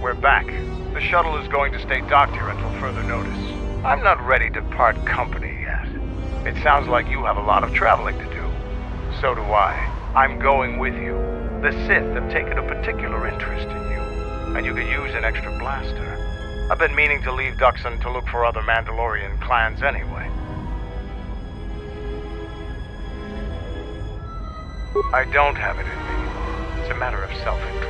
We're back. The shuttle is going to stay docked here until further notice. I'm not ready to part company yet. It sounds like you have a lot of traveling to do. So do I. I'm going with you. The Sith have taken a particular interest in you, and you could use an extra blaster. I've been meaning to leave Duxon to look for other Mandalorian clans anyway. I don't have it in me. It's a matter of self-interest.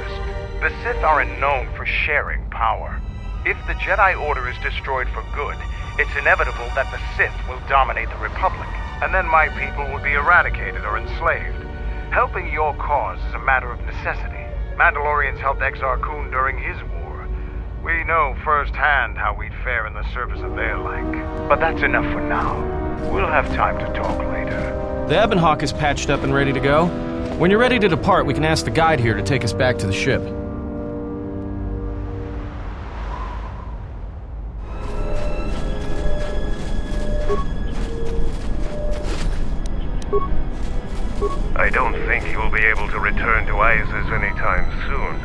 The Sith aren't known for sharing power. If the Jedi Order is destroyed for good, it's inevitable that the Sith will dominate the Republic, and then my people will be eradicated or enslaved. Helping your cause is a matter of necessity. Mandalorians helped Exar Kun during his war. We know firsthand how we'd fare in the service of their like. But that's enough for now. We'll have time to talk later. The Ebon Hawk is patched up and ready to go. When you're ready to depart, we can ask the guide here to take us back to the ship. I don't think you'll be able to return to Iziz anytime soon.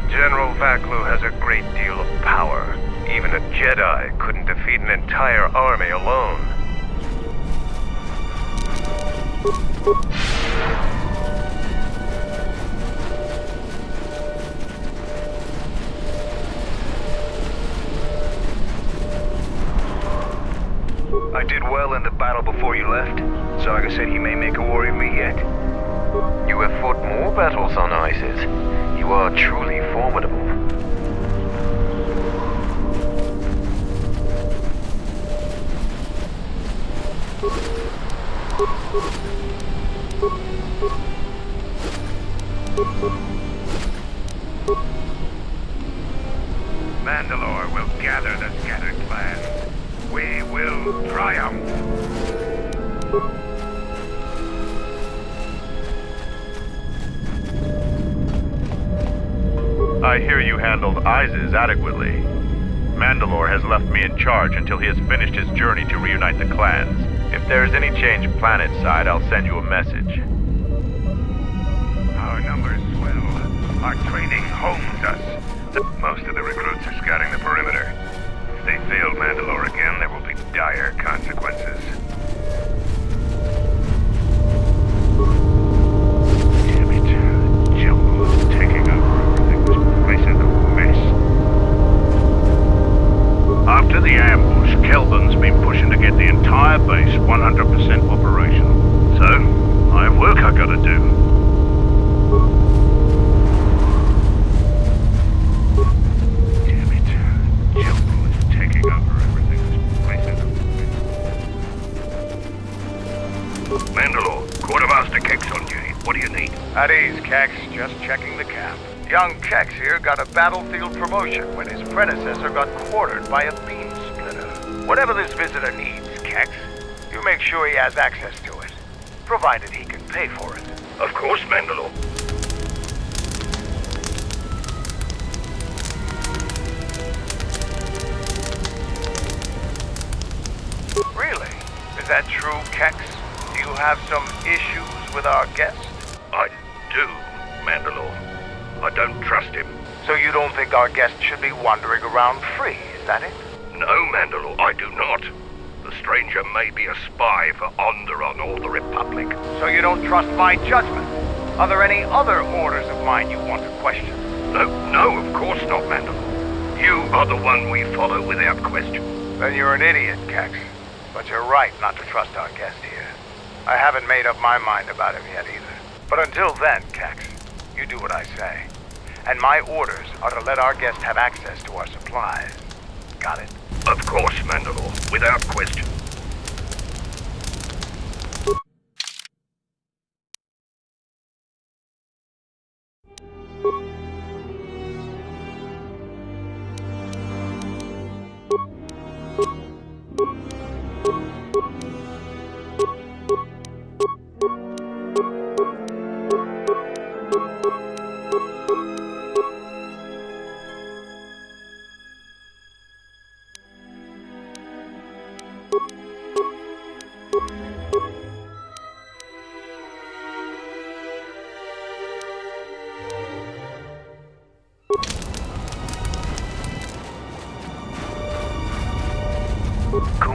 General Vaklu has a great deal of power. Even a Jedi couldn't defeat an entire army alone. I did well in the battle before you left. Saga said he may make a warrior of me yet. You have fought more battles on Iziz. You are truly formidable. Mandalore will gather the scattered clans. We will triumph. I hear you handled Iziz adequately. Mandalore has left me in charge until he has finished his journey to reunite the clans. If there is any change planet-side, I'll send you a message. Our numbers swell. Our training homes us. Most of the recruits are scouting the perimeter. If they fail Mandalore again, there will be dire consequences. Damn it. Jungle is taking over everything. This place is a mess. After the ambush, Kelvin's been pushing to get the entire base 100% operational. So, I have work I gotta do. Mandalore, Quartermaster Kex on duty. What do you need? At ease, Kex. Just checking the camp. Young Kex here got a battlefield promotion when his predecessor got quartered by a beam splitter. Whatever this visitor needs, Kex, you make sure he has access to it, provided he can pay for it. Of course, Mandalore. Really? Is that true, Kex? Do you have some issues with our guest? I do, Mandalore. I don't trust him. So you don't think our guest should be wandering around free, is that it? No, Mandalore, I do not. The stranger may be a spy for Onderon or the Republic. So you don't trust my judgment? Are there any other orders of mine you want to question? No, of course not, Mandalore. You are the one we follow without question. Then you're an idiot, Kex. But you're right not to trust our guest here. I haven't made up my mind about him yet either. But until then, Kex, you do what I say. And my orders are to let our guest have access to our supplies. Got it? Of course, Mandalore, without question.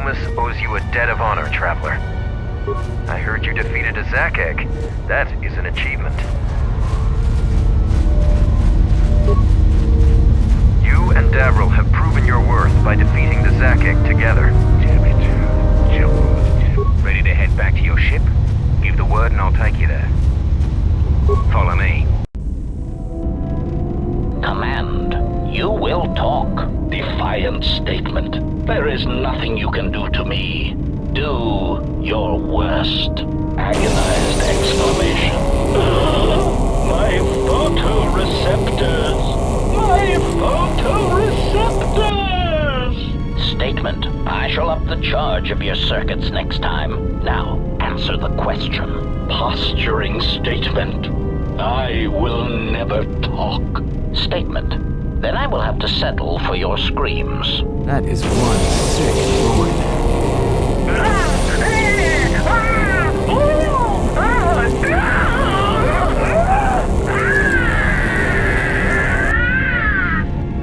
Loomis owes you a debt of honor, traveler. I heard you defeated a Zakek. That is an achievement. You and Davril have proven your worth by defeating the Zakek together. Damn it. Jumbo. Ready to head back to your ship? Give the word and I'll take you there. Follow me. Command, you will talk. Defiant statement. There is nothing you can do to me. Do your worst. Agonized exclamation. My photoreceptors! My photoreceptors! Statement. I shall up the charge of your circuits next time. Now, answer the question. Posturing statement. I will never talk. Statement. Then I will have to settle for your screams. That is one sick droid.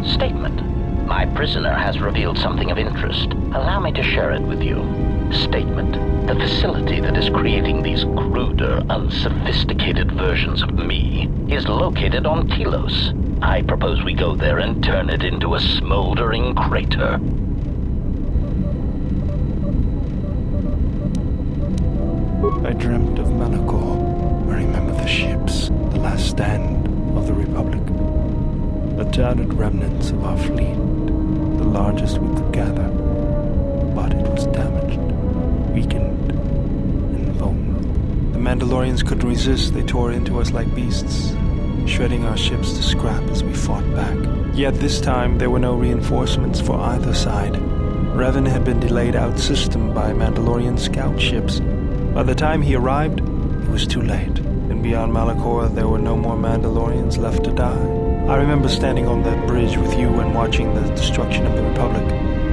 Statement. My prisoner has revealed something of interest. Allow me to share it with you. Statement. The facility that is creating these cruder, unsophisticated versions of me is located on Telos. I propose we go there and turn it into a smoldering crater. I dreamt of Malachor. I remember the ships, the last stand of the Republic. The tattered remnants of our fleet, the largest we could gather. But it was damaged, weakened, and vulnerable. The Mandalorians couldn't resist. They tore into us like beasts, shredding our ships to scrap as we fought back. Yet this time, there were no reinforcements for either side. Revan had been delayed out system by Mandalorian scout ships. By the time he arrived, it was too late, and beyond Malachor, there were no more Mandalorians left to die. I remember standing on that bridge with you and watching the destruction of the Republic,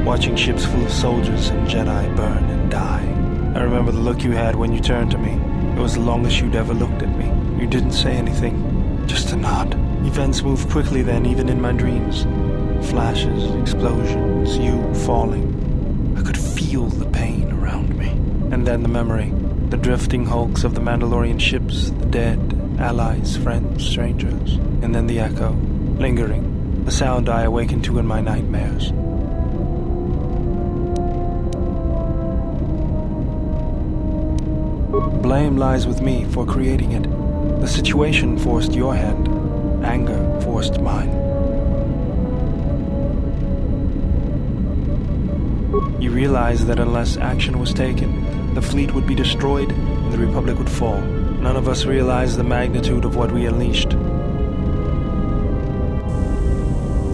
watching ships full of soldiers and Jedi burn and die. I remember the look you had when you turned to me. It was the longest you'd ever looked at me. You didn't say anything, just a nod. Events moved quickly then, even in my dreams. Flashes, explosions, you falling. I could feel the pain around me. And then the memory. The drifting hulks of the Mandalorian ships, the dead, allies, friends, strangers. And then the echo, lingering, the sound I awakened to in my nightmares. Blame lies with me for creating it. The situation forced your hand. Anger forced mine. You realized that unless action was taken, the fleet would be destroyed and the Republic would fall. None of us realized the magnitude of what we unleashed.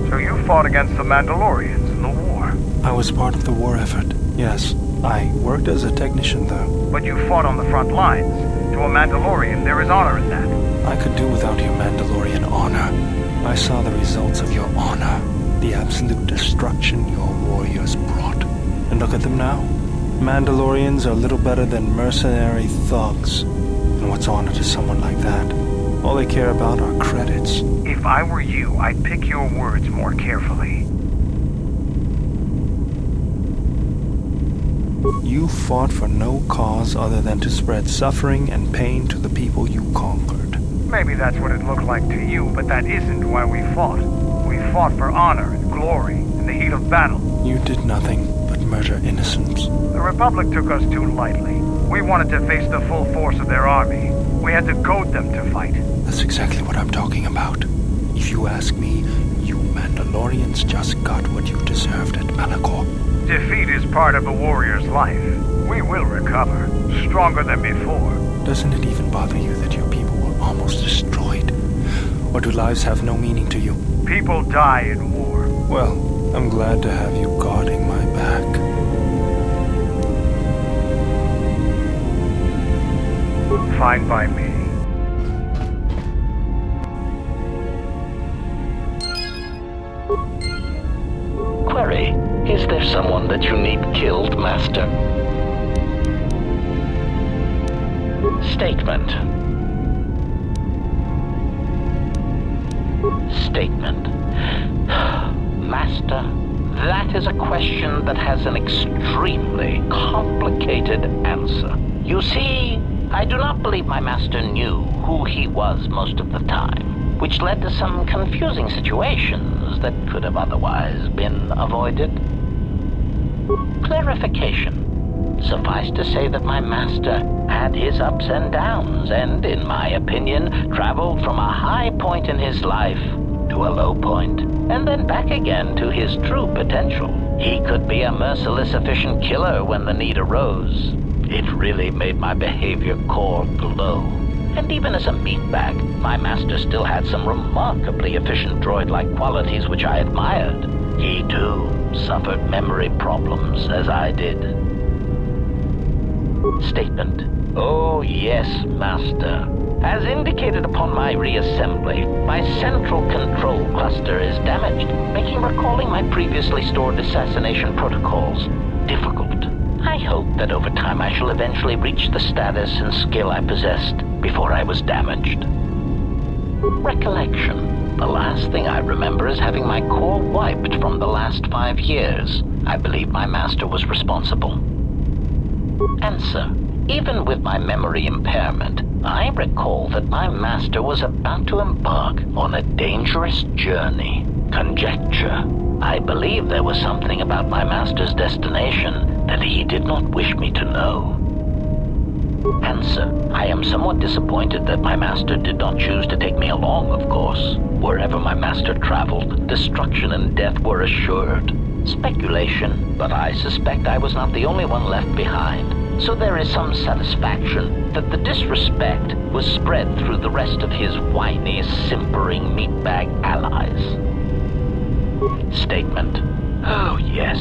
So you fought against the Mandalorians in the war? I was part of the war effort, yes. I worked as a technician, though. But you fought on the front lines. To a Mandalorian, there is honor in that. I could do without your Mandalorian honor. I saw the results of your honor, the absolute destruction your warriors brought. And look at them now. Mandalorians are little better than mercenary thugs. And what's honor to someone like that? All they care about are credits. If I were you, I'd pick your words more carefully. You fought for no cause other than to spread suffering and pain to the people you conquered. Maybe that's what it looked like to you, but that isn't why we fought. We fought for honor and glory in the heat of battle. You did nothing but murder innocents. The Republic took us too lightly. We wanted to face the full force of their army. We had to goad them to fight. That's exactly what I'm talking about. If you ask me, you Mandalorians just got what you deserved at Malachor. Defeat is part of a warrior's life. We will recover, stronger than before. Doesn't it even bother you that your people were almost destroyed? Or do lives have no meaning to you? People die in war. Well, I'm glad to have you guarding my back. Fine by me. Query. Is there someone that you need killed, Master? Statement. Statement. Master, that is a question that has an extremely complicated answer. You see, I do not believe my master knew who he was most of the time, which led to some confusing situations that could have otherwise been avoided. Clarification. Suffice to say that my master had his ups and downs, and, in my opinion, traveled from a high point in his life to a low point, and then back again to his true potential. He could be a merciless, efficient killer when the need arose. It really made my behavior core glow. And even as a meatbag, my master still had some remarkably efficient droid-like qualities which I admired. He, too, suffered memory problems, as I did. Statement. Oh, yes, Master. As indicated upon my reassembly, my central control cluster is damaged, making recalling my previously stored assassination protocols difficult. I hope that over time I shall eventually reach the status and skill I possessed before I was damaged. Recollection. The last thing I remember is having my core wiped from the last 5 years. I believe my master was responsible. Answer. Even with my memory impairment, I recall that my master was about to embark on a dangerous journey. Conjecture. I believe there was something about my master's destination that he did not wish me to know. Answer. I am somewhat disappointed that my master did not choose to take me along, of course. Wherever my master traveled, destruction and death were assured. Speculation, but I suspect I was not the only one left behind. So there is some satisfaction that the disrespect was spread through the rest of his whiny, simpering meatbag allies. Statement. Oh yes,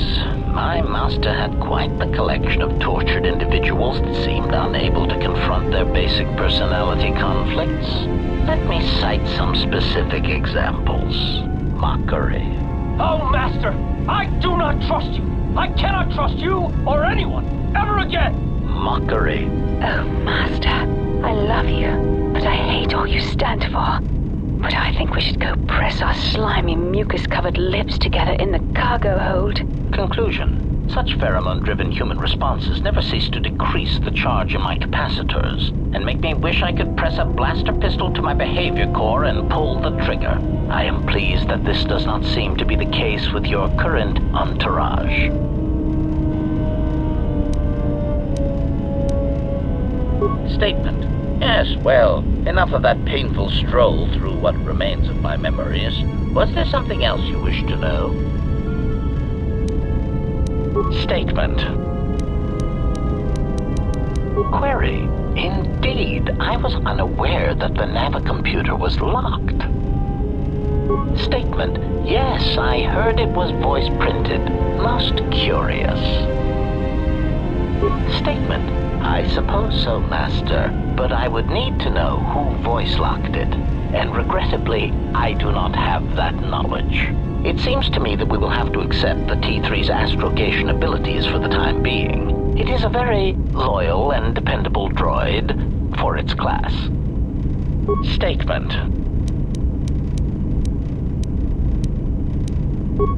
my master had quite the collection of tortured individuals that seemed unable to confront their basic personality conflicts. Let me cite some specific examples. Mockery. Oh, Master! I do not trust you! I cannot trust you or anyone ever again! Mockery. Oh, Master, I love you, but I hate all you stand for. But I think we should go press our slimy, mucus-covered lips together in the cargo hold. Conclusion. Such pheromone-driven human responses never cease to decrease the charge in my capacitors, and make me wish I could press a blaster pistol to my behavior core and pull the trigger. I am pleased that this does not seem to be the case with your current entourage. Statement. Yes, well, enough of that painful stroll through what remains of my memories. Was there something else you wish to know? Statement. Query. Indeed, I was unaware that the navicomputer was locked. Statement. Yes, I heard it was voice printed. Most curious. Statement. I suppose so, Master, but I would need to know who voice locked it, and regrettably, I do not have that knowledge. It seems to me that we will have to accept the T3's astrogation abilities for the time being. It is a very loyal and dependable droid for its class. Statement.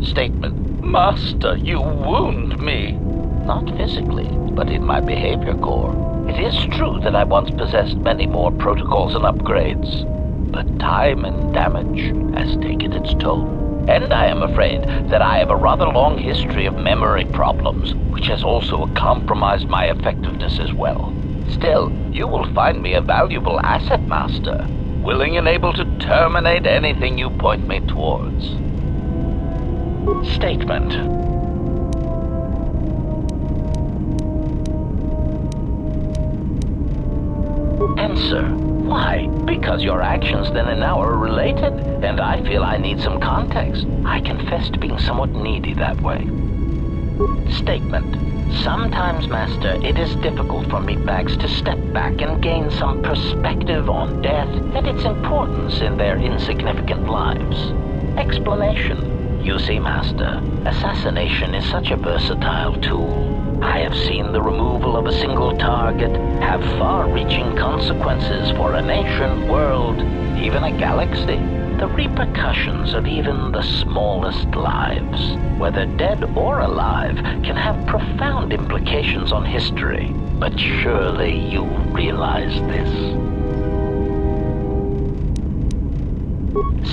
Statement. Master, you wound me. Not physically, but in my behavior core. It is true that I once possessed many more protocols and upgrades, but time and damage has taken its toll. And I am afraid that I have a rather long history of memory problems, which has also compromised my effectiveness as well. Still, you will find me a valuable asset, Master, willing and able to terminate anything you point me towards. Statement. Answer. Why? Because your actions then and now are related, and I feel I need some context. I confess to being somewhat needy that way. Statement. Sometimes, Master, it is difficult for meatbags to step back and gain some perspective on death and its importance in their insignificant lives. Explanation. You see, Master, assassination is such a versatile tool. I have seen the removal of a single target have far-reaching consequences for a nation, world, even a galaxy. The repercussions of even the smallest lives, whether dead or alive, can have profound implications on history. But surely you realize this.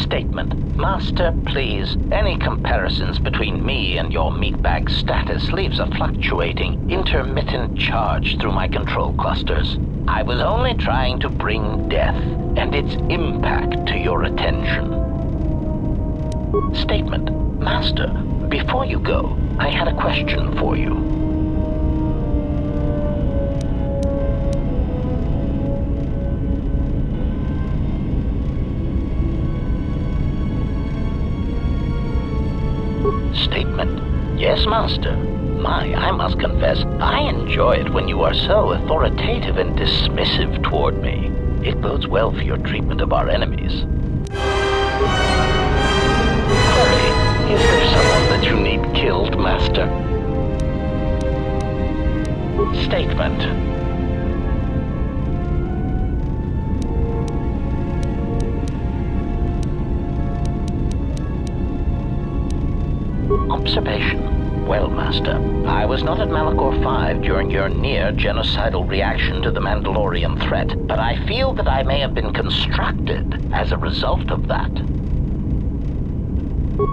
Statement. Master, please. Any comparisons between me and your meatbag status leaves a fluctuating, intermittent charge through my control clusters. I was only trying to bring death and its impact to your attention. Statement. Master, before you go, I had a question for you. Statement. Yes, Master. I must confess, I enjoy it when you are so authoritative and dismissive toward me. It bodes well for your treatment of our enemies. Hurry, is there someone that you need killed, Master? Statement. Observation. Well, Master, I was not at Malachor 5 during your near-genocidal reaction to the Mandalorian threat, but I feel that I may have been constructed as a result of that.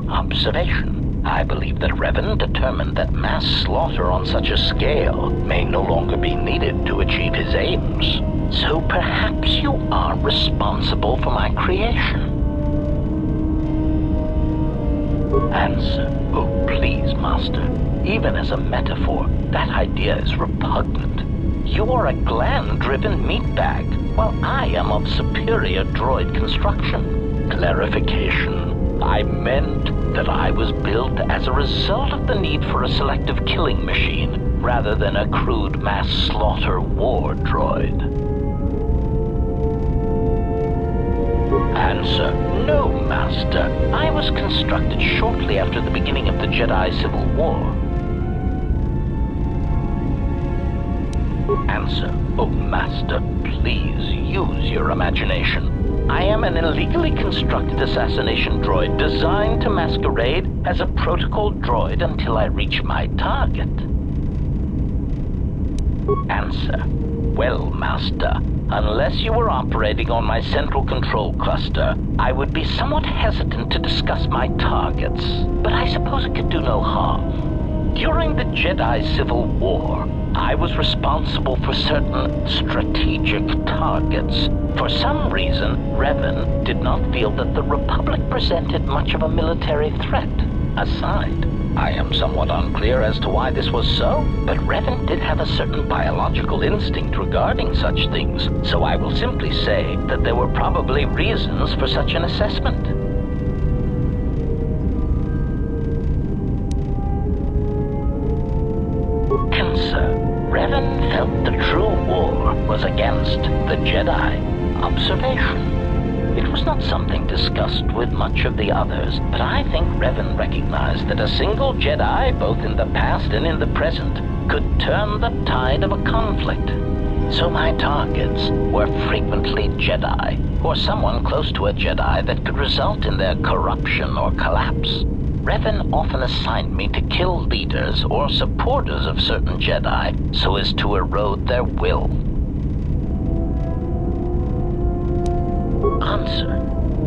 Observation. I believe that Revan determined that mass slaughter on such a scale may no longer be needed to achieve his aims. So perhaps you are responsible for my creation. Answer. Oh, please, Master. Even as a metaphor, that idea is repugnant. You are a gland-driven meatbag, while I am of superior droid construction. Clarification. I meant that I was built as a result of the need for a selective killing machine, rather than a crude mass slaughter war droid. Answer. No, Master. I was constructed shortly after the beginning of the Jedi Civil War. Answer. Oh, Master, please use your imagination. I am an illegally constructed assassination droid designed to masquerade as a protocol droid until I reach my target. Answer. Well, Master, unless you were operating on my central control cluster, I would be somewhat hesitant to discuss my targets, but I suppose it could do no harm. During the Jedi Civil War, I was responsible for certain strategic targets. For some reason, Revan did not feel that the Republic presented much of a military threat. Aside, I am somewhat unclear as to why this was so, but Revan did have a certain biological instinct regarding such things, so I will simply say that there were probably reasons for such an assessment. Answer. Revan felt the true war was against the Jedi. Observation. It was not something discussed with much of the others, but I think Revan recognized that a single Jedi, both in the past and in the present, could turn the tide of a conflict. So my targets were frequently Jedi, or someone close to a Jedi that could result in their corruption or collapse. Revan often assigned me to kill leaders or supporters of certain Jedi so as to erode their will. Answer.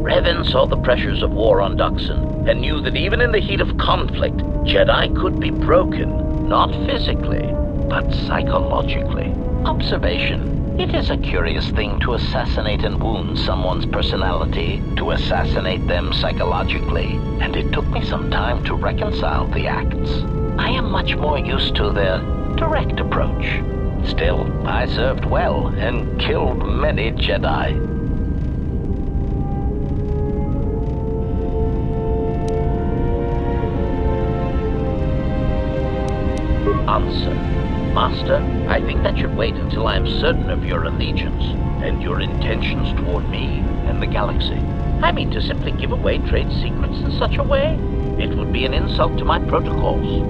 Revan saw the pressures of war on Duxon and knew that even in the heat of conflict, Jedi could be broken, not physically, but psychologically. Observation. It is a curious thing to assassinate and wound someone's personality, to assassinate them psychologically, and it took me some time to reconcile the acts. I am much more used to the direct approach. Still, I served well and killed many Jedi. Answer. Master, I think that should wait until I am certain of your allegiance and your intentions toward me and the galaxy. I mean, to simply give away trade secrets in such a way, it would be an insult to my protocols.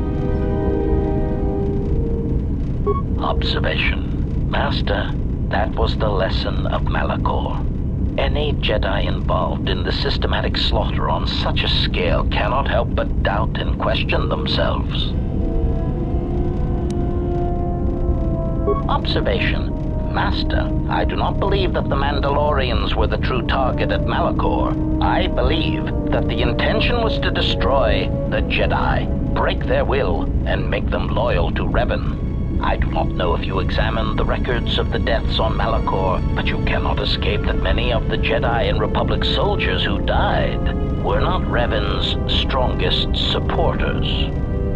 Observation. Master, that was the lesson of Malachor. Any Jedi involved in the systematic slaughter on such a scale cannot help but doubt and question themselves. Observation. Master, I do not believe that the Mandalorians were the true target at Malachor. I believe that the intention was to destroy the Jedi, break their will, and make them loyal to Revan. I do not know if you examined the records of the deaths on Malachor, but you cannot escape that many of the Jedi and Republic soldiers who died were not Revan's strongest supporters.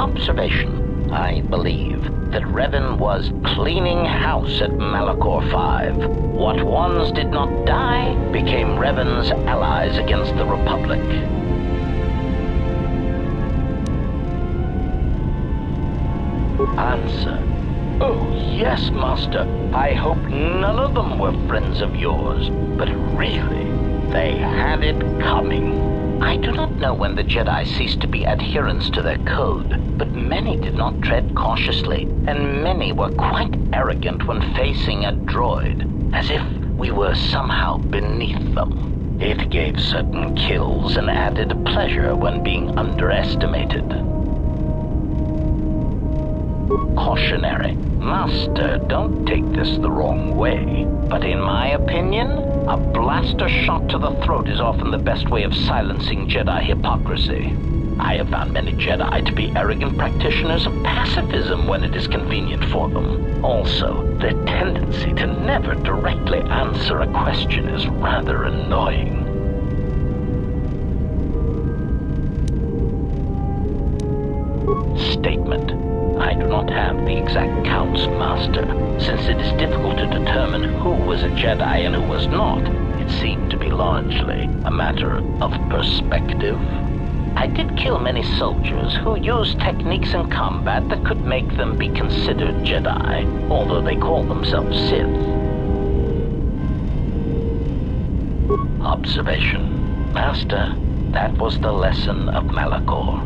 Observation. I believe that Revan was cleaning house at Malachor 5. What ones did not die became Revan's allies against the Republic. Answer. Oh, yes, Master. I hope none of them were friends of yours. But really, they had it coming. I do not know when the Jedi ceased to be adherents to their code, but many did not tread cautiously, and many were quite arrogant when facing a droid, as if we were somehow beneath them. It gave certain kills an added pleasure when being underestimated. Cautionary. Master, don't take this the wrong way, but in my opinion, a blaster shot to the throat is often the best way of silencing Jedi hypocrisy. I have found many Jedi to be arrogant practitioners of pacifism when it is convenient for them. Also, their tendency to never directly answer a question is rather annoying. Statement. I do not have the exact counts, Master. Since it is difficult to determine who was a Jedi and who was not, it seemed to be largely a matter of perspective. I did kill many soldiers who used techniques in combat that could make them be considered Jedi, although they call themselves Sith. Observation. Master, that was the lesson of Malachor.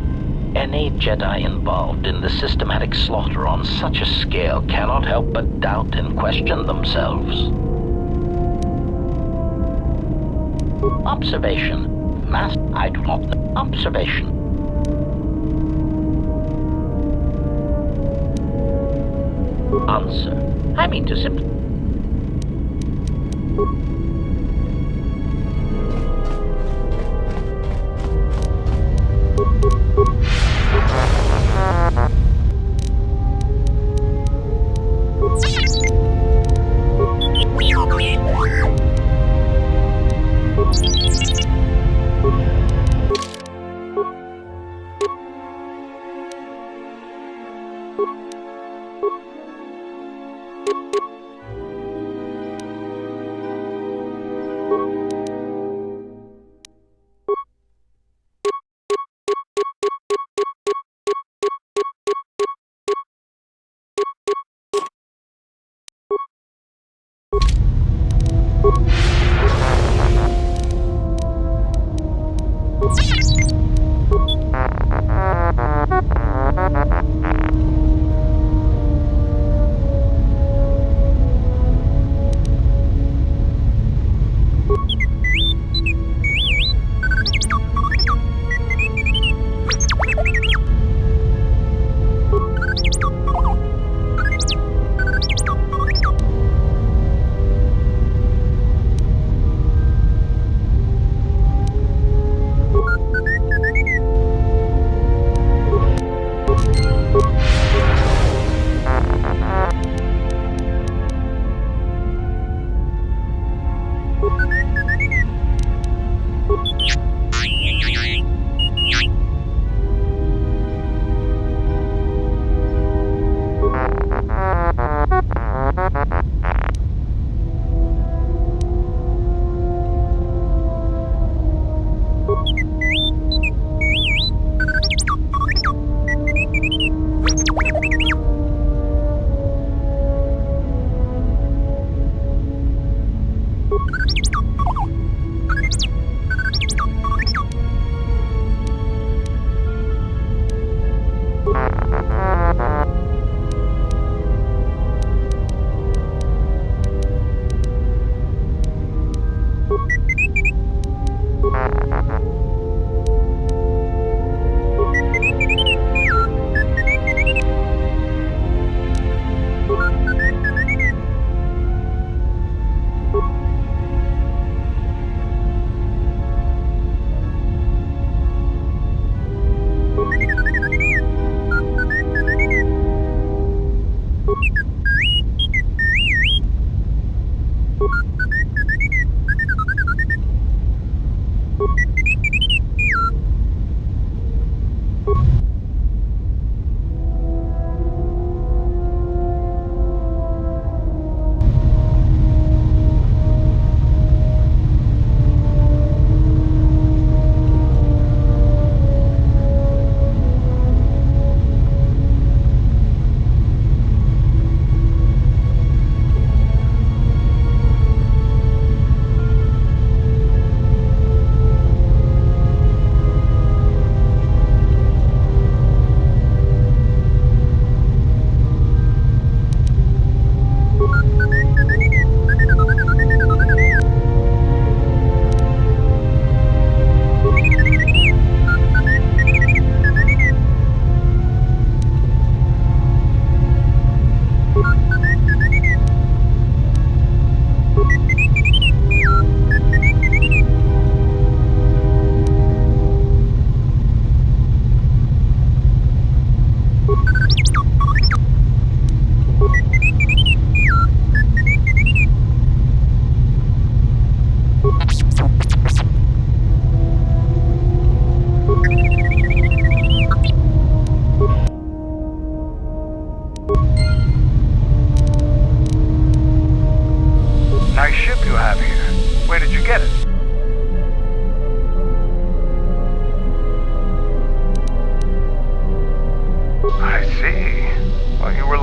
Any Jedi involved in the systematic slaughter on such a scale cannot help but doubt and question themselves. Observation. Master, I do not know. Observation. Answer. I mean to simply...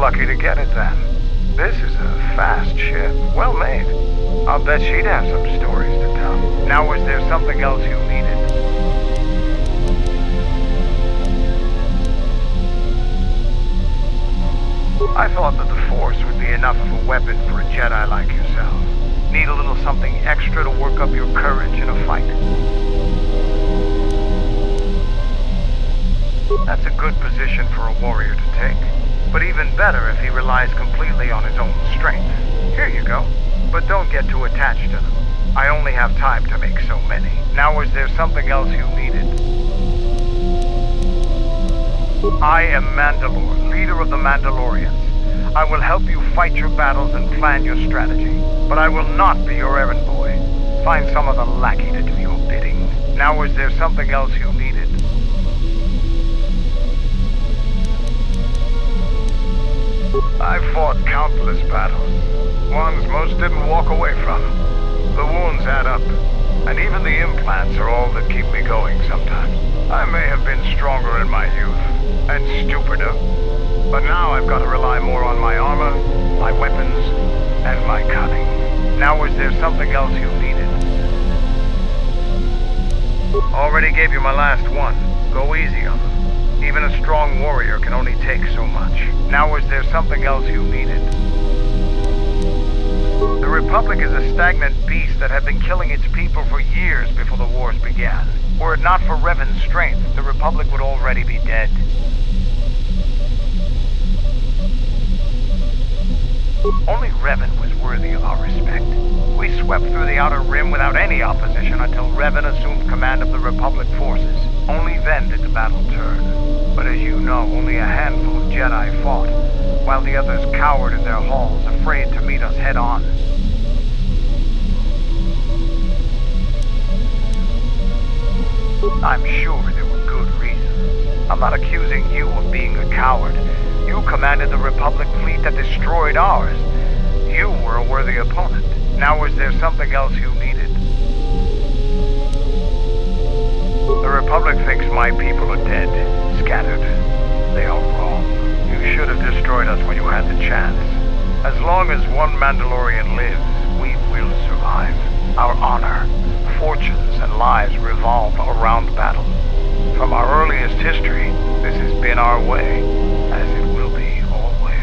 lucky to get it then. This is a fast ship, well made. I'll bet she'd have some stories to tell. Now, was there something else you needed? I thought that the Force would be enough of a weapon for a Jedi like yourself. Need a little something extra to work up your courage in a fight. That's a good position for a warrior to take. But even better if he relies completely on his own strength. Here you go. But don't get too attached to them. I only have time to make so many. Now, was there something else you needed? I am Mandalore, leader of the Mandalorians. I will help you fight your battles and plan your strategy. But I will not be your errand boy. Find some other lackey to do your bidding. Now, was there something else you needed? I've fought countless battles. Ones most didn't walk away from. The wounds add up. And even the implants are all that keep me going sometimes. I may have been stronger in my youth, and stupider. But now I've got to rely more on my armor, my weapons, and my cunning. Now, is there something else you needed? Already gave you my last one. Go easy on them. Even a strong warrior can only take so much. Now, is there something else you needed? The Republic is a stagnant beast that had been killing its people for years before the wars began. Were it not for Revan's strength, the Republic would already be dead. Only Revan was worthy of our respect. We swept through the Outer Rim without any opposition until Revan assumed command of the Republic forces. Only then did the battle turn. But as you know, only a handful of Jedi fought, while the others cowered in their halls, afraid to meet us head-on. I'm sure there were good reasons. I'm not accusing you of being a coward. You commanded the Republic fleet that destroyed ours. You were a worthy opponent. Now, is there something else you needed? The Republic thinks my people are dead, scattered. They are wrong. You should have destroyed us when you had the chance. As long as one Mandalorian lives, we will survive. Our honor, fortunes, and lives revolve around battle. From our earliest history, this has been our way, as it will be always.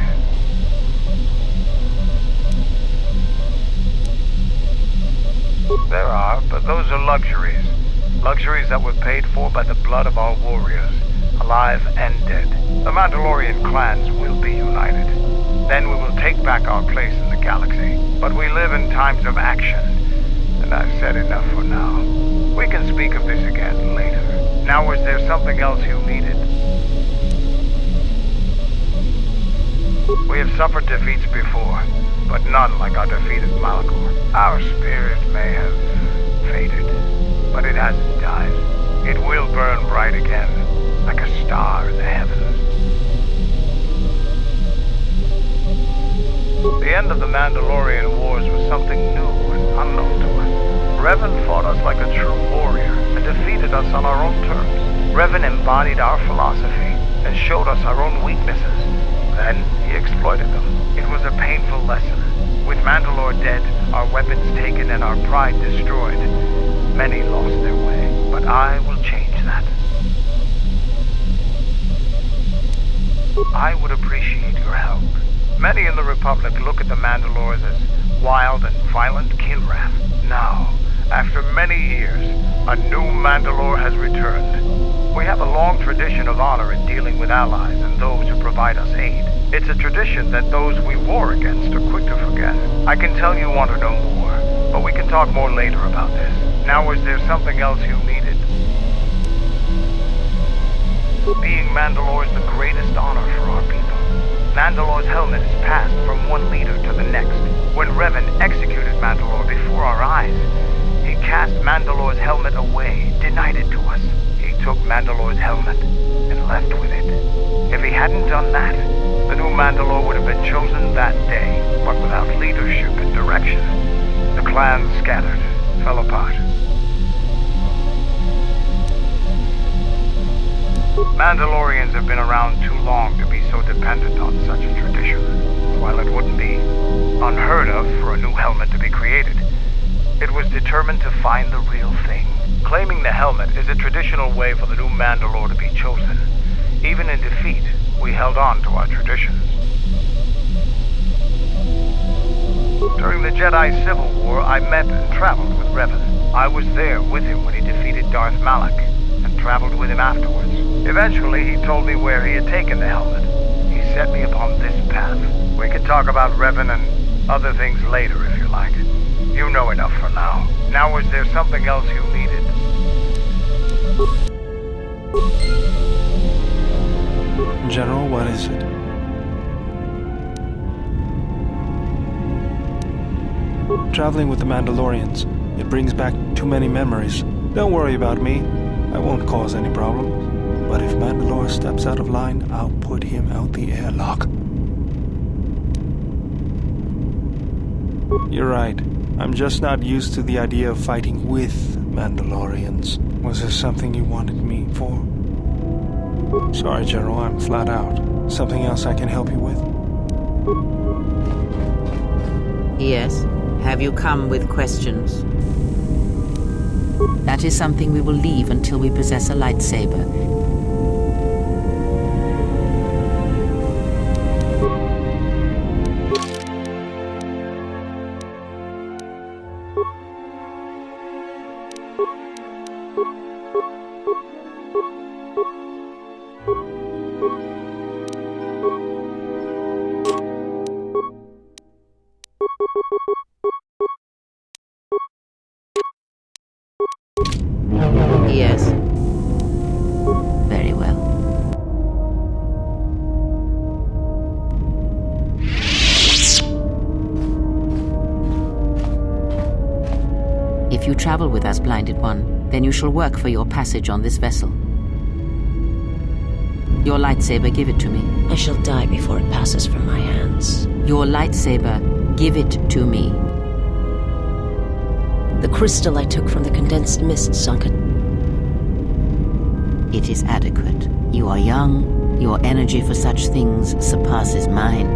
There are, but those are luxuries. Luxuries that were paid for by the blood of our warriors, alive and dead. The Mandalorian clans will be united. Then we will take back our place in the galaxy. But we live in times of action, and I've said enough for now. We can speak of this again later. Now, is there something else you needed? We have suffered defeats before, but none like our defeat at Malachor. Our spirit may have faded, but it hasn't died. It will burn bright again, like a star in the heavens. The end of the Mandalorian Wars was something new and unknown to us. Revan fought us like a true warrior and defeated us on our own terms. Revan embodied our philosophy and showed us our own weaknesses. Then he exploited them. It was a painful lesson. With Mandalore dead, our weapons taken, and our pride destroyed, many lost their way. But I will change that. I would appreciate your help. Many in the Republic look at the Mandalores as wild and violent killrath. Now, after many years, a new Mandalore has returned. We have a long tradition of honor in dealing with allies and those who provide us aid. It's a tradition that those we war against are quick to forget. I can tell you want to know more, but we can talk more later about this. Now, is there something else you needed? Being Mandalore is the greatest honor for our people. Mandalore's helmet is passed from one leader to the next. When Revan executed Mandalore before our eyes, he cast Mandalore's helmet away, denied it to us. He took Mandalore's helmet and left with it. If he hadn't done that, the new Mandalore would have been chosen that day, but without leadership and direction. The clans scattered, fell apart. Mandalorians have been around too long to be so dependent on such a tradition. While it wouldn't be unheard of for a new helmet to be created, it was determined to find the real thing. Claiming the helmet is a traditional way for the new Mandalore to be chosen. Even in defeat, we held on to our traditions. During the Jedi Civil War, I met and traveled with Revan. I was there with him when he defeated Darth Malak, and traveled with him afterwards. Eventually, he told me where he had taken the helmet. He set me upon this path. We can talk about Revan and other things later if you like. You know enough for now. Now, was there something else you needed? General, what is it? Traveling with the Mandalorians, it brings back too many memories. Don't worry about me. I won't cause any problems. But if Mandalore steps out of line, I'll put him out the airlock. You're right. I'm just not used to the idea of fighting with Mandalorians. Was there something you wanted me for? Sorry, General, I'm flat out. Something else I can help you with? Yes. Have you come with questions? That is something we will leave until we possess a lightsaber. Yes. Very well. If you travel with us, Blinded One, then you shall work for your passage on this vessel. Your lightsaber, give it to me. I shall die before it passes from my hands. Your lightsaber, give it to me. The crystal I took from the condensed mist sunk it. It is adequate. You are young, your energy for such things surpasses mine,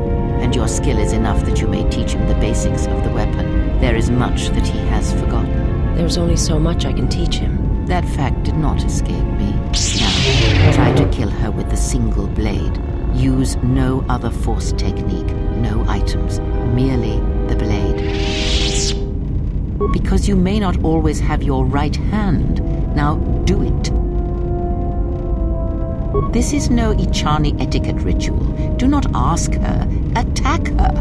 and your skill is enough that you may teach him the basics of the weapon. There is much that he has forgotten. There's only so much I can teach him. That fact did not escape me. Now, try to kill her with the single blade. Use no other force technique, no items, merely the blade. Because you may not always have your right hand. Now, do it. This is no Ichani etiquette ritual. Do not ask her. Attack her.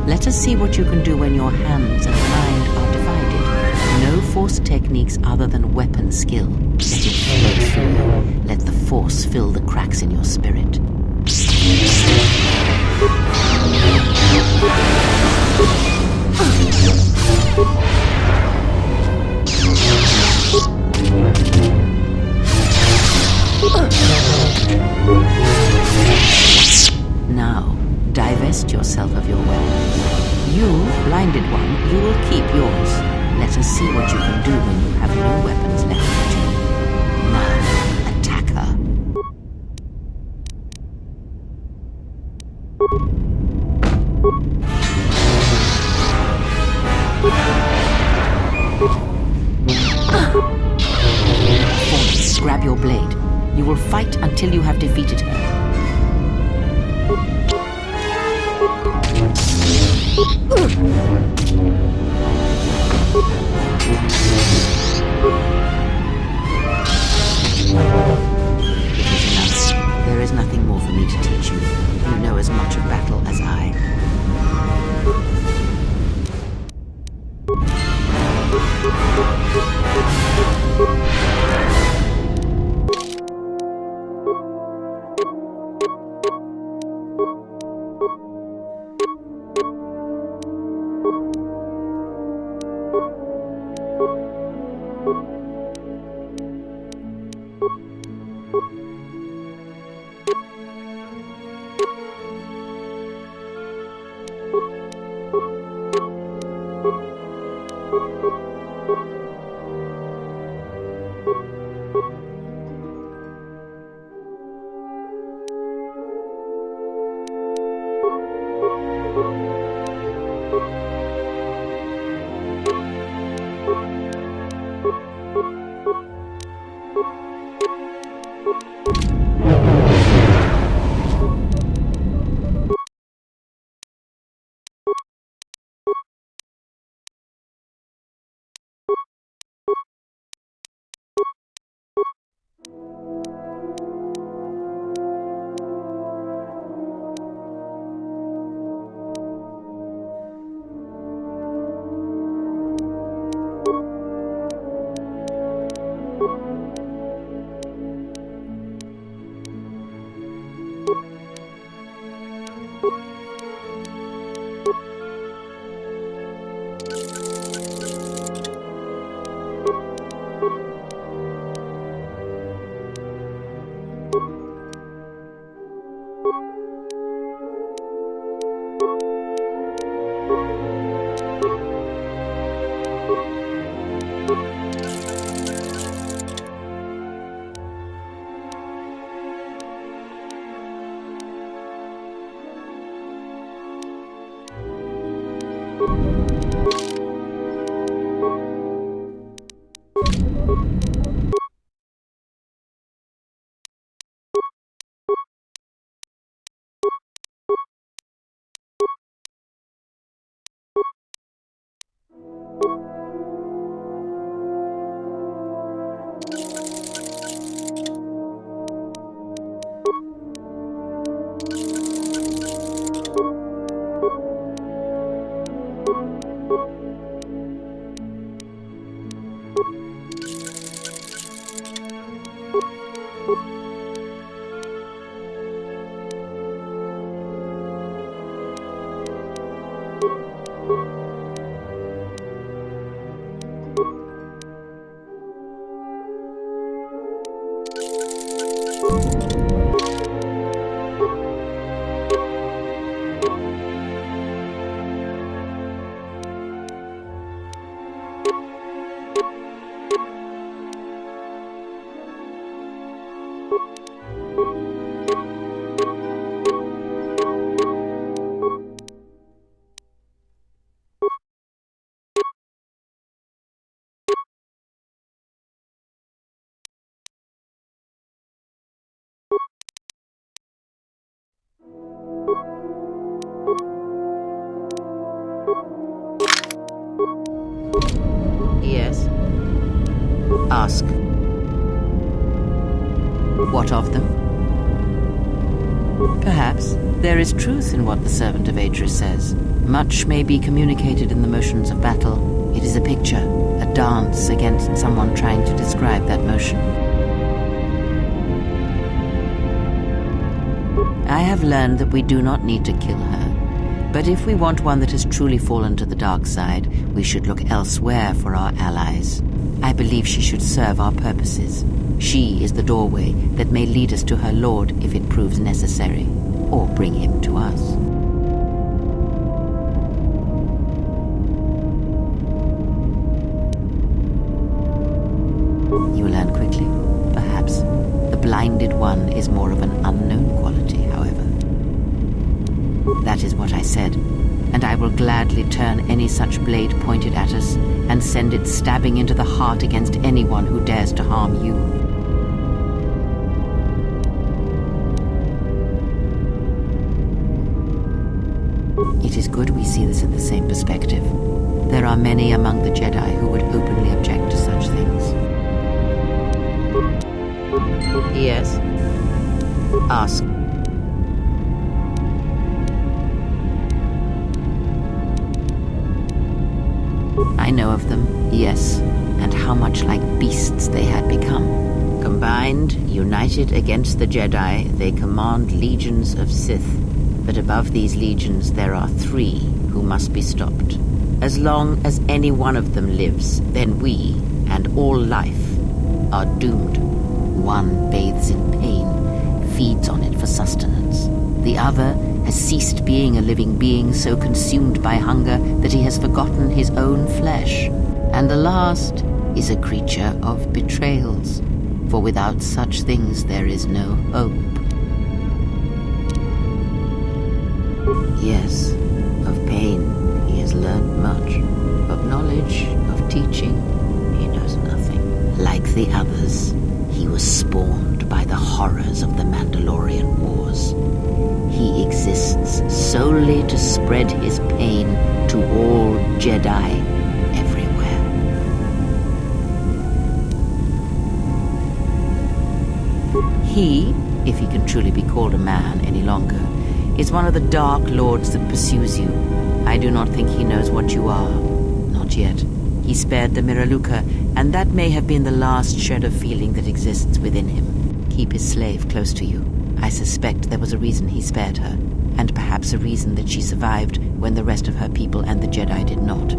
Let us see what you can do when your hands and mind are divided. No force techniques other than weapon skill. Let it flow through you. Let the force fill the cracks in your spirit. Now, divest yourself of your weapons. You, Blinded One, you will keep yours. Let us see what you can do when you have no weapons left to you. Now, attack her. Force, grab your blade. You will fight until you have defeated her. enough. There is nothing more for me to teach you. You know as much of battle as I. Yes. Ask. What of them? Perhaps there is truth in what the servant of Idris says. Much may be communicated in the motions of battle. It is a picture, a dance against someone trying to describe that motion. I have learned that we do not need to kill her. But if we want one that has truly fallen to the dark side, we should look elsewhere for our allies. I believe she should serve our purposes. She is the doorway that may lead us to her lord if it proves necessary, or bring him to us. You will learn quickly, perhaps. The blinded one is more of an unknown quality, however. That is what I said, and I will gladly turn any such blade pointed at us and send it stabbing into the heart against anyone who dares to harm you. It is good we see this in the same perspective. There are many among the Jedi who would openly object to such things. Yes? Ask. I know of them, yes, and how much like beasts they had become. Combined, united against the Jedi, they command legions of Sith. But above these legions there are 3 who must be stopped. As long as any one of them lives, then we, and all life, are doomed. One bathes in pain, feeds on it for sustenance. The other has ceased being a living being, so consumed by hunger that he has forgotten his own flesh. And the last is a creature of betrayals, for without such things there is no hope. Yes, of pain he has learned much. Of knowledge, of teaching, he knows nothing. Like the others, he was spawned by the horrors of the Mandalorian Wars. He exists solely to spread his pain to all Jedi everywhere. He, if he can truly be called a man any longer, is one of the Dark Lords that pursues you. I do not think he knows what you are. Not yet. He spared the Miraluka, and that may have been the last shred of feeling that exists within him. Keep his slave close to you. I suspect there was a reason he spared her, and perhaps a reason that she survived when the rest of her people and the Jedi did not.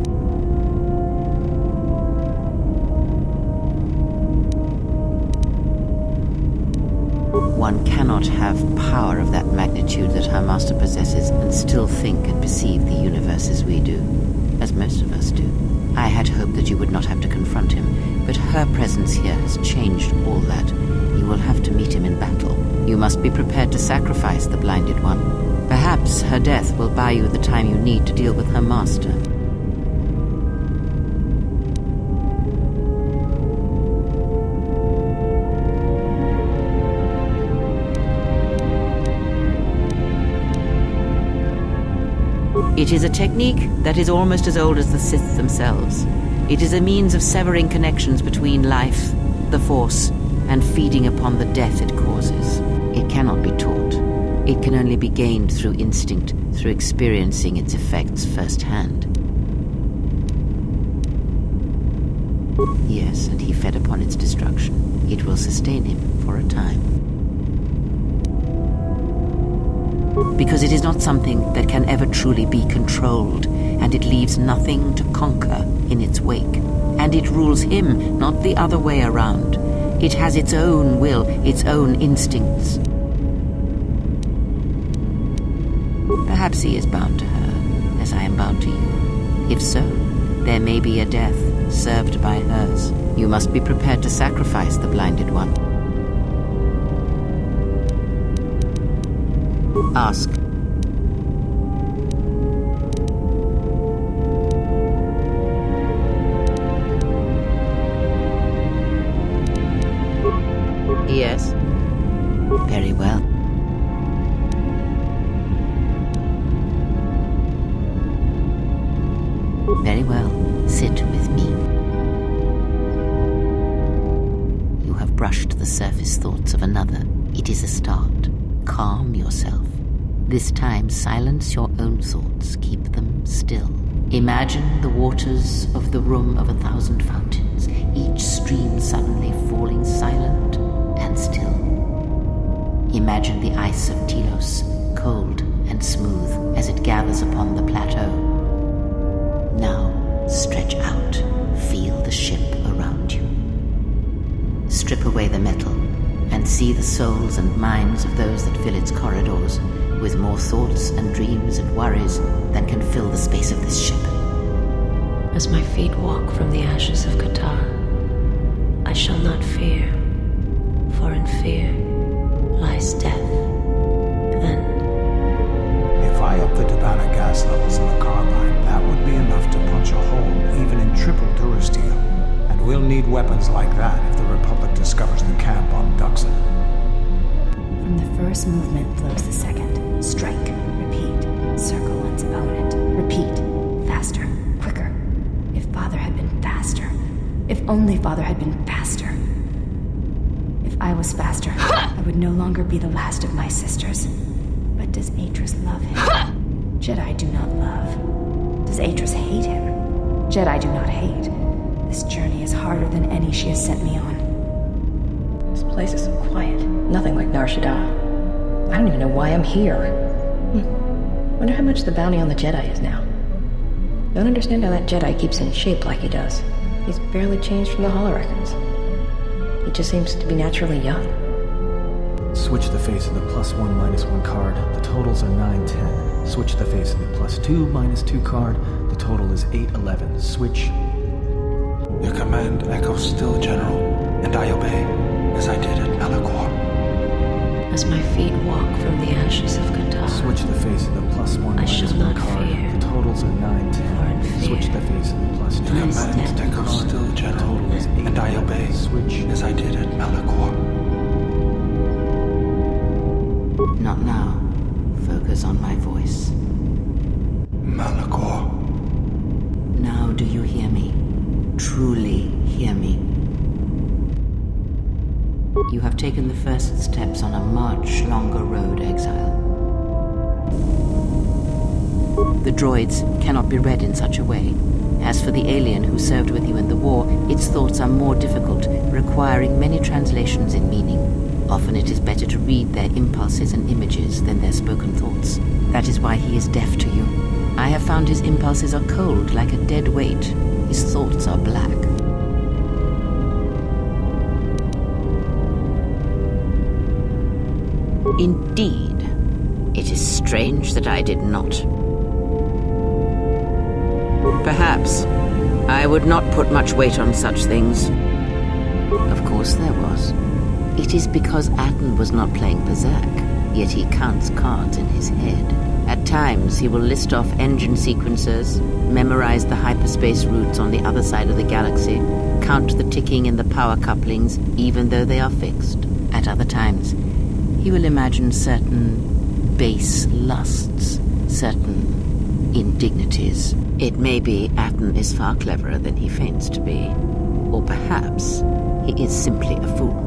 One cannot have power of that magnitude that her master possesses and still think and perceive the universe as we do, as most of us do. I had hoped that you would not have to confront him, but her presence here has changed all that. You will have to meet him in battle. You must be prepared to sacrifice the Blinded One. Perhaps her death will buy you the time you need to deal with her master. It is a technique that is almost as old as the Sith themselves. It is a means of severing connections between life, the Force, and feeding upon the death it causes. It cannot be taught. It can only be gained through instinct, through experiencing its effects firsthand. Yes, and he fed upon its destruction. It will sustain him for a time. Because it is not something that can ever truly be controlled, and it leaves nothing to conquer in its wake. And it rules him, not the other way around. It has its own will, its own instincts. Perhaps he is bound to her, as I am bound to you. If so, there may be a death served by hers. You must be prepared to sacrifice the Blinded One. Ask. Yes. Very well. Very well. Sit with me. You have brushed the surface thoughts of another. It is a start. Calm yourself. This time, silence your own thoughts. Keep them still. Imagine the waters of the Room of 1,000 Fountains, each stream suddenly falling silent and still. Imagine the ice of Telos, cold and smooth as it gathers upon the plateau. Now, stretch out. Feel the ship around you. Strip away the metal and see the souls and minds of those that fill its corridors with more thoughts and dreams and worries than can fill the space of this ship. As my feet walk from the ashes of Kotor, I shall not fear, for in fear lies death. And if I up the Tabana gas levels in the carbine, that would be enough to punch a hole even in triple Durasteel. And we'll need weapons like that if the Republic discovers the camp on Duxon. From the first movement flows the second. Strike, repeat, circle one's opponent. Repeat, faster, quicker. Father had been faster. If only Father had been faster. If I was faster, I would no longer be the last of my sisters. But does Atris love him? Jedi do not love. Does Atris hate him? Jedi do not hate. This journey is harder than any she has sent me on. This place is so quiet. Nothing like Nar Shaddaa. I don't even know why I'm here. Wonder how much the bounty on the Jedi is now. Don't understand how that Jedi keeps in shape like he does. He's barely changed from the holorecords. He just seems to be naturally young. Switch the face of the +1 -1 card. The totals are 9-10. Switch the face of the +2 -2 card. The total is 8-11. Switch. Your command echoes still, General, and I obey, as I did at Malachor. As my feet walk from the ashes of Kotor, Switch the face of the +1 I shall -1 not card. fear. The totals are 9-10. Switch the face of the +2 Your command echoes still, General, and I obey, Switch. as I did at Malachor. Not now. Focus on my voice. Malachor. Now do you hear me? Truly hear me. You have taken the first steps on a much longer road, exile. The droids cannot be read in such a way. As for the alien who served with you in the war, its thoughts are more difficult, requiring many translations in meaning. Often it is better to read their impulses and images than their spoken thoughts. That is why he is deaf to you. I have found his impulses are cold, like a dead weight. His thoughts are black. Indeed. It is strange that I did not. Perhaps I would not put much weight on such things. Of course there was. It is because Atten was not playing Pazaak, yet he counts cards in his head. At times, he will list off engine sequencers, memorize the hyperspace routes on the other side of the galaxy, count the ticking in the power couplings, even though they are fixed. At other times, he will imagine certain base lusts, certain indignities. It may be Atten is far cleverer than he feigns to be. Or perhaps he is simply a fool.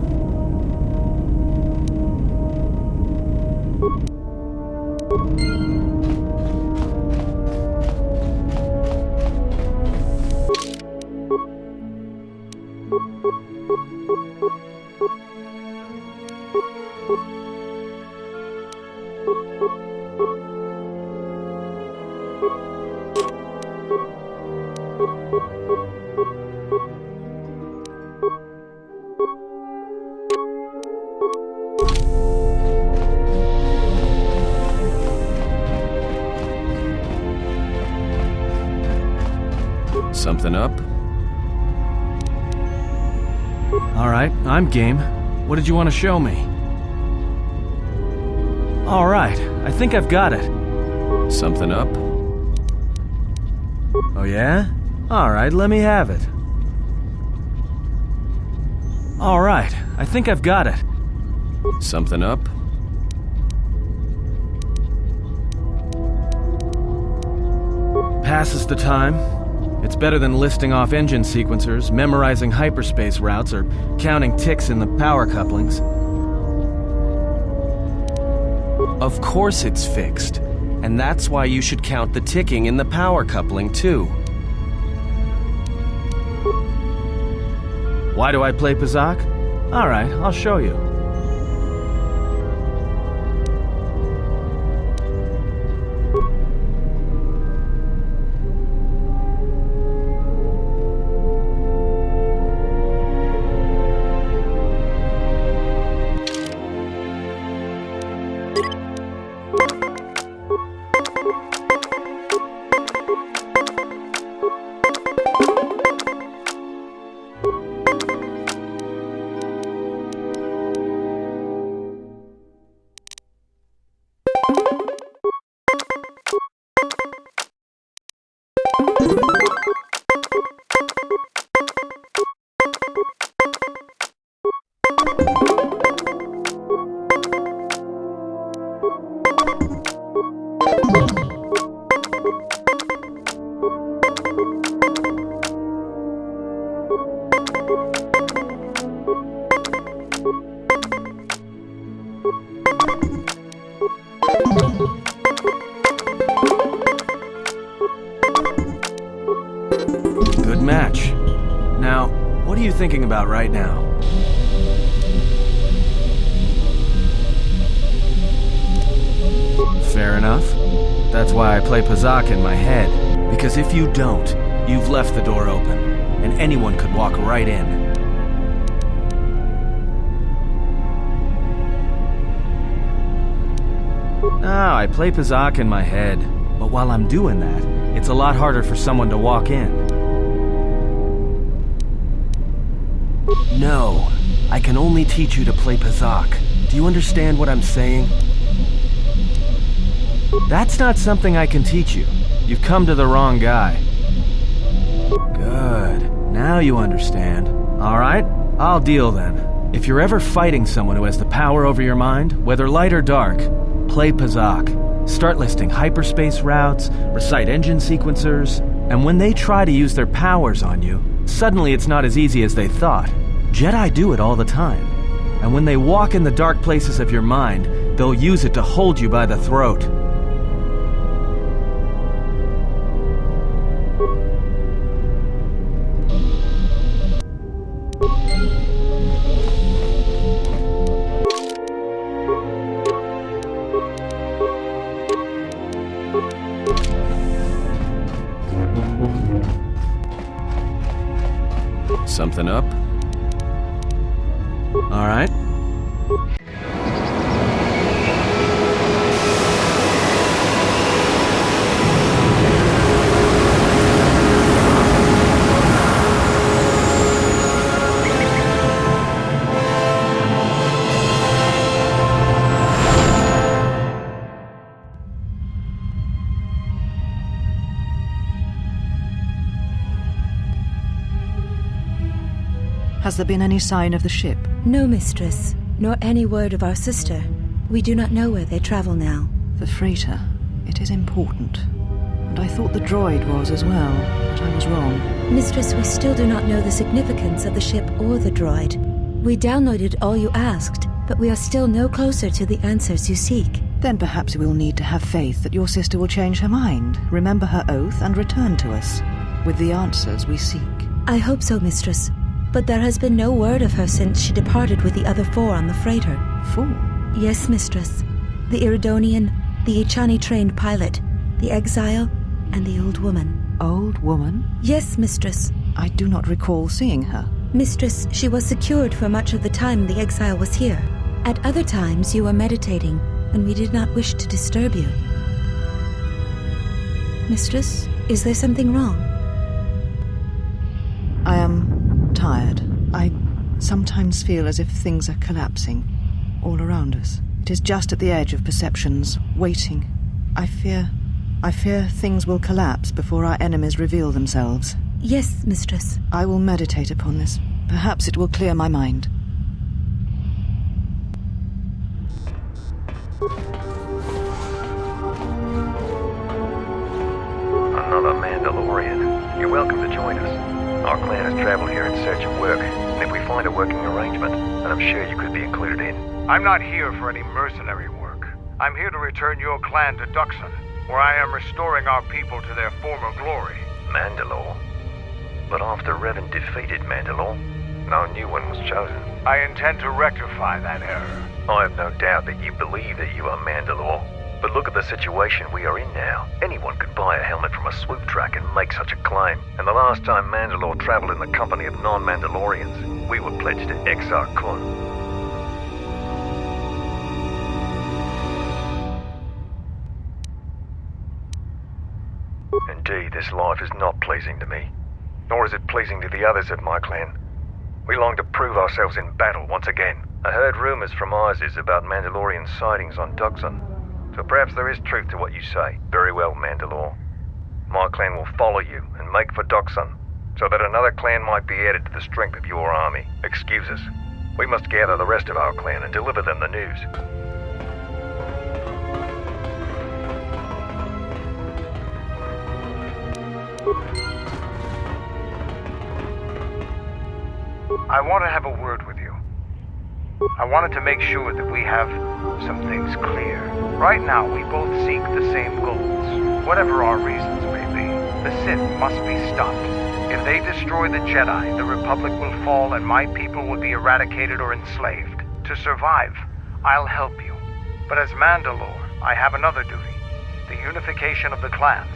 Something up? Alright, I'm game. What did you want to show me? Alright, I think I've got it. Something up? Oh yeah? Alright, let me have it. Alright, I think I've got it. Something up? Passes the time. It's better than listing off engine sequencers, memorizing hyperspace routes, or counting ticks in the power couplings. Of course it's fixed, and that's why you should count the ticking in the power coupling, too. Why do I play Pazaak? Alright, I'll show you. you thinking about right now? Fair enough. That's why I play Pazaak in my head. Because if you don't, you've left the door open, and anyone could walk right in. Ah, I play Pazaak in my head, but while I'm doing that, it's a lot harder for someone to walk in. No, I can only teach you to play Pazaak. Do you understand what I'm saying? That's not something I can teach you. You've come to the wrong guy. Good. Now you understand. Alright, I'll deal then. If you're ever fighting someone who has the power over your mind, whether light or dark, play Pazaak. Start listing hyperspace routes, recite engine sequencers, and when they try to use their powers on you, suddenly it's not as easy as they thought. Jedi do it all the time. And when they walk in the dark places of your mind, they'll use it to hold you by the throat. Something up? All right. Has there been any sign of the ship? No, mistress, nor any word of our sister. We do not know where they travel now. The freighter. It is important. And I thought the droid was as well, but I was wrong. Mistress, we still do not know the significance of the ship or the droid. We downloaded all you asked, but we are still no closer to the answers you seek. Then perhaps we'll need to have faith that your sister will change her mind, remember her oath, and return to us with the answers we seek. I hope so, mistress. But there has been no word of her since she departed with the other 4 on the freighter. 4? Yes, mistress. The Iridonian, the Ichani-trained pilot, the exile, and the old woman. Old woman? Yes, mistress. I do not recall seeing her. Mistress, she was secured for much of the time the exile was here. At other times you were meditating, and we did not wish to disturb you. Mistress, is there something wrong? I am tired. I sometimes feel as if things are collapsing all around us. It is just at the edge of perceptions, waiting. I fear things will collapse before our enemies reveal themselves. Yes, mistress. I will meditate upon this. Perhaps it will clear my mind. Another Mandalorian. You're welcome to join us. Our clan has traveled here in search of work, and if we find a working arrangement, then I'm sure you could be included in. I'm not here for any mercenary work. I'm here to return your clan to Duxon, where I am restoring our people to their former glory. Mandalore? But after Revan defeated Mandalore, no new one was chosen. I intend to rectify that error. I have no doubt that you believe that you are Mandalore. But look at the situation we are in now. Anyone could buy a helmet from a swoop track and make such a claim. And the last time Mandalore traveled in the company of non-Mandalorians, we were pledged to Exar Kun. Indeed, this life is not pleasing to me. Nor is it pleasing to the others of my clan. We long to prove ourselves in battle once again. I heard rumors from Iziz about Mandalorian sightings on Duxon. So perhaps there is truth to what you say. Very well, Mandalore. My clan will follow you and make for Duxon, so that another clan might be added to the strength of your army. Excuse us. We must gather the rest of our clan and deliver them the news. I want to have a word with you. I wanted to make sure that we have some things clear. Right now, we both seek the same goals, whatever our reasons may be. The Sith must be stopped. If they destroy the Jedi, the Republic will fall and my people will be eradicated or enslaved. To survive, I'll help you. But as Mandalore, I have another duty. The unification of the clans.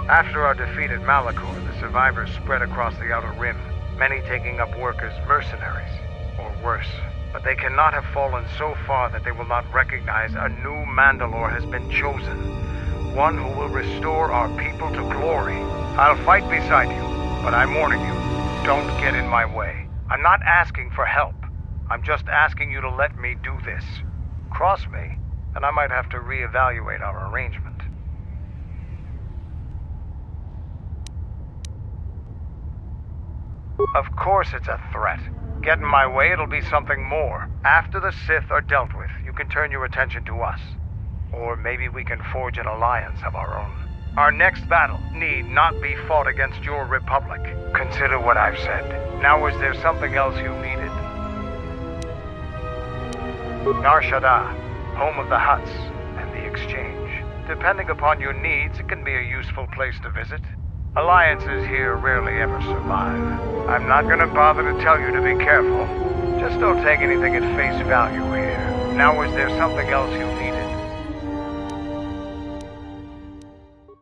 After our defeat at Malachor, the survivors spread across the Outer Rim, many taking up work as mercenaries, or worse. But they cannot have fallen so far that they will not recognize a new Mandalore has been chosen. One who will restore our people to glory. I'll fight beside you, but I'm warning you, don't get in my way. I'm not asking for help. I'm just asking you to let me do this. Cross me, and I might have to reevaluate our arrangement. Of course it's a threat. Get in my way, it'll be something more. After the Sith are dealt with, you can turn your attention to us. Or maybe we can forge an alliance of our own. Our next battle need not be fought against your Republic. Consider what I've said. Now is there something else you needed? Nar Shaddaa, home of the Hutts and the Exchange. Depending upon your needs, it can be a useful place to visit. Alliances here rarely ever survive. I'm not gonna bother to tell you to be careful. Just don't take anything at face value here. Now is there something else you